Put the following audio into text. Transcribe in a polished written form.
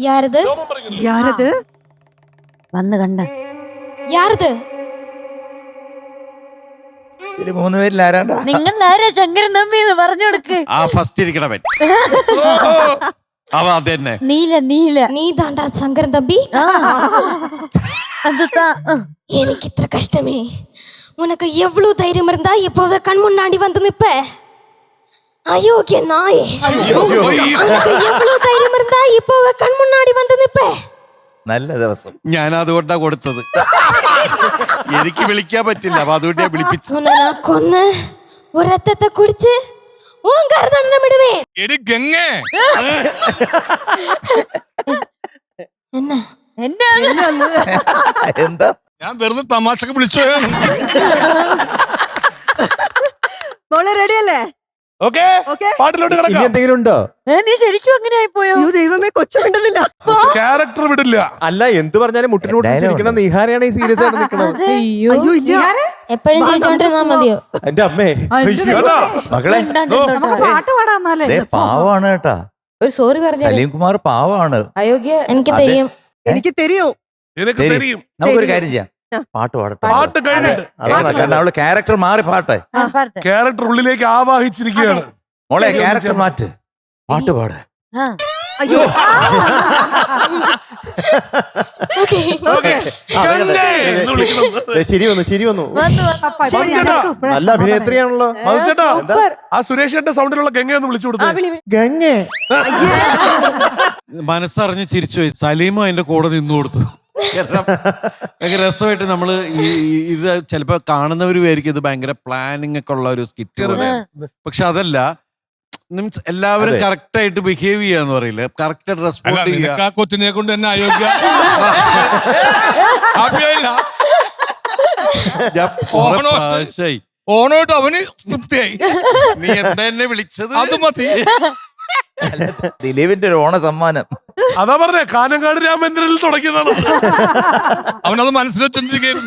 யாரது யாரது വന്ന് കണ്ട யாரது ഇതില് 3 പേരിൽ ആരാണ്ടാ? നിങ്ങൾ ആരാ ശങ്കരൻ തമ്പി എന്ന് പറഞ്ഞു കൊടുക്ക്. ആ ഫസ്റ്റ് ഇരിക്കണവൻ അവ അതന്നെ. നീല നീല நீ தாண்டா சங்கரன் தம்பி. எனக்கு இത്ര கஷ்டமே. உனக்கு எவ்வளவு தைரியம் இருந்தா இப்பவே கண் முன்னாடி வந்து நிப்ப? அயோக்கிய நாயே. உனக்கு எவ்வளவு தைரியம் இருந்தா இப்பவே கண் முன்னாடி வந்து நிப்ப? നല്ല ദിവസം. ഞാൻ അതുകൊണ്ടാ കൊടുത്തത്. എനിക്ക് വിളിക്കാൻ പറ്റില്ല, അപ്പൊ അതുകൊണ്ട് ഞാൻ വിളിപ്പിച്ചു. உன்னை நான் கொன்னு ஒரு ரத்தத்தை குடிச்சு உன் கருதண்டம் விடுவேன். ഗംഗേ என்ன എന്താ? ഞാൻ വെറുതെ തമാശക്ക് വിളിച്ചോയാണ്. മോളെ റെഡിയല്ലേ? Okay okay. പാട്ടിലോട്ട് ഇനി കിടക്കാം. എന്തെങ്കിലും ഉണ്ടോ? നീ ശരിക്കും അങ്ങനെ ആയിപ്പോയോ? അയ്യോ ദൈവമേ, കൊച്ചു മിണ്ടുന്നില്ല. ക്യാരക്ടർ വിടില്ല. അല്ല, എന്ത് പറഞ്ഞാലും മുട്ടിനോട്ടിരിക്കണ നിഹാരയാണ് ഈ സീരിയസ് ആയിട്ട് നിൽക്കുന്നത്. അയ്യോ ഇല്ല. എപ്പോഴും ജയിച്ചോണ്ടിരുന്നാ മതിയോ? എന്റെ അമ്മേ, കേട്ടോ? മകളെ പാട്ട് പാടാന്നാലേ. ദേ പാവാണ് കേട്ടാ. ഒരു സോറി പറഞ്ഞു. സലീം കുമാർ പാവാണ്. അയോഗ്യ. എനിക്ക് തെയ്യം. എനിക്ക് തെരിയും. നിനക്ക് തെരിയും. നമുക്കൊരു കാര്യം ചെയ്യാം, പാട്ട് പാടട്ടെ. പാട്ട് കഴിഞ്ഞിട്ട് കാരണം അവള് ക്യാരക്ടർ മാറി പാട്ടെ. ക്യാരക്ടർ ഉള്ളിലേക്ക് ആവാഹിച്ചിരിക്കുകയാണ്. മോളെ ക്യാരക്ടർ മാറ്റ്, പാട്ട് പാട്. അയ്യോ ഓക്കേ. ഓക്കെ. ഗംഗേ എന്ന് വിളിക്കണം. ചിരി വന്നു, ചിരി വന്നു. ശരി, നല്ല അഭിനേത്രിയാണല്ലോ. മധുചേട്ടാ, ആ സുരേഷേട്ടന്റെ സൗണ്ടിലുള്ള ഗംഗ ഒന്ന് വിളിച്ചു കൊടുത്തു. ഗംഗേ, മനസ്സറിഞ്ഞ് ചിരിച്ചുപോയി. സലീമും അതിന്റെ കൂടെ നിന്നു കൊടുത്തു. കാരണം ഭയങ്കര രസമായിട്ട് നമ്മള് ഇത് ചിലപ്പോ കാണുന്നവർ വിചാരിക്കും ഇത് ഭയങ്കര പ്ലാനിങ് ഒക്കെ ഉള്ള ഒരു സ്കിറ്റ്, പക്ഷെ അതല്ല. മീൻസ് എല്ലാവരും കറക്റ്റ് ആയിട്ട് ബിഹേവ് ചെയ്യാന്ന് പറയില്ല, കറക്റ്റ് ആയിട്ട് റെസ്പോണ്ട് ചെയ്യുക. കൊച്ചിനെ കൊണ്ട് തന്നെ അയോഗ്യ. ഓണോട്ട് അവന് തൃപ്തിയായി. നീ എന്താ എന്നെ വിളിച്ചത്? അത് മതി. ദിലീപിന്റെ ഒരു ഓണ സമ്മാനം. അതാ പറഞ്ഞേ, കാനങ്കാട് രാമേന്ദ്രനിൽ തുടങ്ങിയതാണ്. അവനത് മനസ്സിൽ വെച്ചോണ്ടിരിക്കുന്നു.